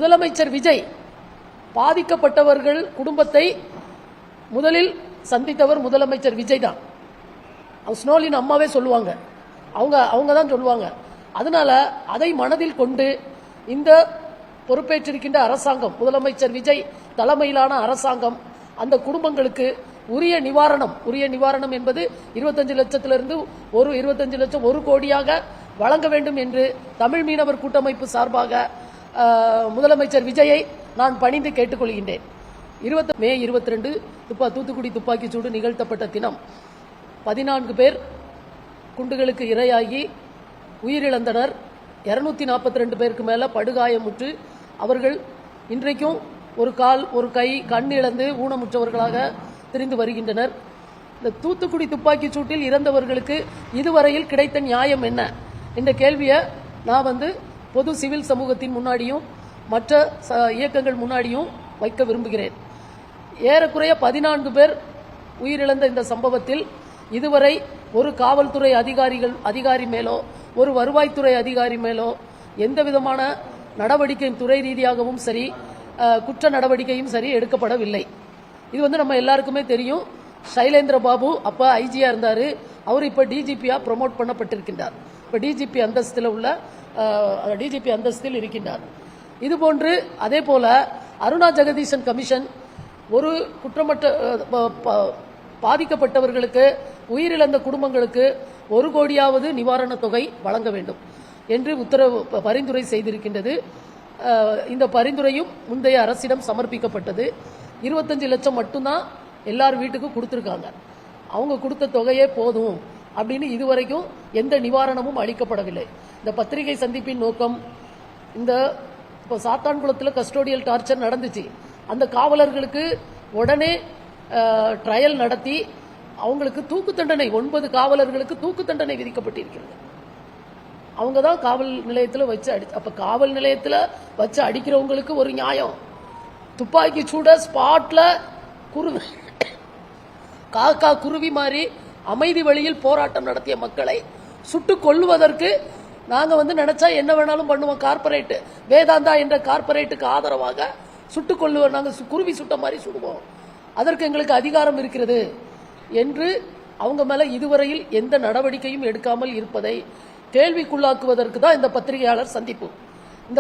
முதலமைச்சர் விஜய் பாதிக்கப்பட்டவர்கள் குடும்பத்தை முதலில் சந்தித்தவர் முதலமைச்சர் விஜய் தான். ஸ்னோலின் அம்மாவே சொல்லுவாங்க, அவங்க தான் சொல்லுவாங்க. அதனால அதை மனதில் கொண்டு இந்த பொறுப்பேற்றிருக்கின்ற அரசாங்கம், முதலமைச்சர் விஜய் தலைமையிலான அரசாங்கம் அந்த குடும்பங்களுக்கு உரிய நிவாரணம் என்பது 25 லட்சத்திலிருந்து 25 லட்சம் 1 கோடியாக வழங்க வேண்டும் என்று தமிழ் மீனவர் கூட்டமைப்பு சார்பாக முதலமைச்சர் விஜயை நான் பணிந்து கேட்டுக்கொள்கின்றேன். மே 22 தூத்துக்குடி துப்பாக்கி சூடு நிகழ்த்தப்பட்ட தினம் 14 பேர் குண்டுகளுக்கு இரையாகி உயிரிழந்தனர். 242 பேருக்கு மேல படுகாயமுற்று அவர்கள் இன்றைக்கும் ஒரு கால் ஒரு கை கண் இழந்து ஊனமுற்றவர்களாக திரிந்து வருகின்றனர். இந்த தூத்துக்குடி துப்பாக்கி சூட்டில் இறந்தவர்களுக்கு இதுவரையில் கிடைத்த நியாயம் என்ன என்ற கேள்வியை நான் பொது சிவில் சமூகத்தின் முன்னாடியும் மற்ற இயக்கங்கள் முன்னாடியும் வைக்க விரும்புகிறேன். ஏறக்குறைய 14 பேர் உயிரிழந்த இந்த சம்பவத்தில் இதுவரை ஒரு காவல்துறை அதிகாரி மேலோ ஒரு வருவாய்த்துறை அதிகாரி மேலோ எந்த விதமான நடவடிக்கையும் துறை ரீதியாகவும் சரி குற்ற நடவடிக்கையும் சரி எடுக்கப்படவில்லை. இது நம்ம எல்லாருக்குமே தெரியும். சைலேந்திர பாபு அப்ப ஐஜியா இருந்தாரு, அவர் இப்ப டிஜிபியா ப்ரமோட் பண்ணப்பட்டிருக்கின்றார். இப்ப டிஜிபி அந்தஸ்தில் இருக்கின்றார். இதுபோன்று அதே போல அருணா ஜெகதீசன் கமிஷன் ஒரு குற்றமற்ற பாதிக்கப்பட்டவர்களுக்கு உயிரிழந்த குடும்பங்களுக்கு 1 கோடியாவது நிவாரண தொகை வழங்க வேண்டும் என்று பரிந்துரை செய்திருக்கின்றது. இந்த பரிந்துரையும் முந்தைய அரசிடம் சமர்ப்பிக்கப்பட்டது. 25 லட்சம் மட்டும்தான் எல்லார் வீட்டுக்கும் கொடுத்திருக்காங்க. அவங்க கொடுத்த தொகையே போதும் அப்படின்னு இதுவரைக்கும் எந்த நிவாரணமும் அளிக்கப்படவில்லை. இந்த பத்திரிகை சந்திப்பின் நோக்கம், இந்த சாத்தான்குளத்தில் கஸ்டோடியல் டார்ச்சர் நடந்துச்சு, அந்த காவலர்களுக்கு உடனே ட்ரையல் நடத்தி அவங்களுக்கு தூக்கு தண்டனை 9 காவலர்களுக்கு தூக்கு தண்டனை விதிக்கப்பட்டிருக்கிறது. அவங்க தான் காவல் நிலையத்தில் வச்சு அப்ப காவல் நிலையத்தில் வச்சு அடிக்கிறவங்களுக்கு ஒரு நியாயம். துப்பாக்கி சூட ஸ்பாட்ல காக்கா குருவி மாதிரி அமைதி வழியில் போராட்டம் நடத்திய மக்களை சுட்டுக் கொல்லுவதற்கு நாங்க நினைச்சா என்ன வேணாலும் பண்ணுவோம். கார்பரேட் வேதாந்தா என்ற கார்பரேட்டுக்கு ஆதரவாக சுட்டுக் கொள்ளுவோம். நாங்க குருவி சுட்ட மாதிரி சுடுவோம். அதற்கு எங்களுக்கு அதிகாரம் இருக்கிறது என்று அவங்க மேல இதுவரையில் எந்த நடவடிக்கையும் எடுக்காமல் இருப்பதை கேள்விக்குள்ளாக்குவதற்கு தான் இந்த பத்திரிகையாளர் சந்திப்பு.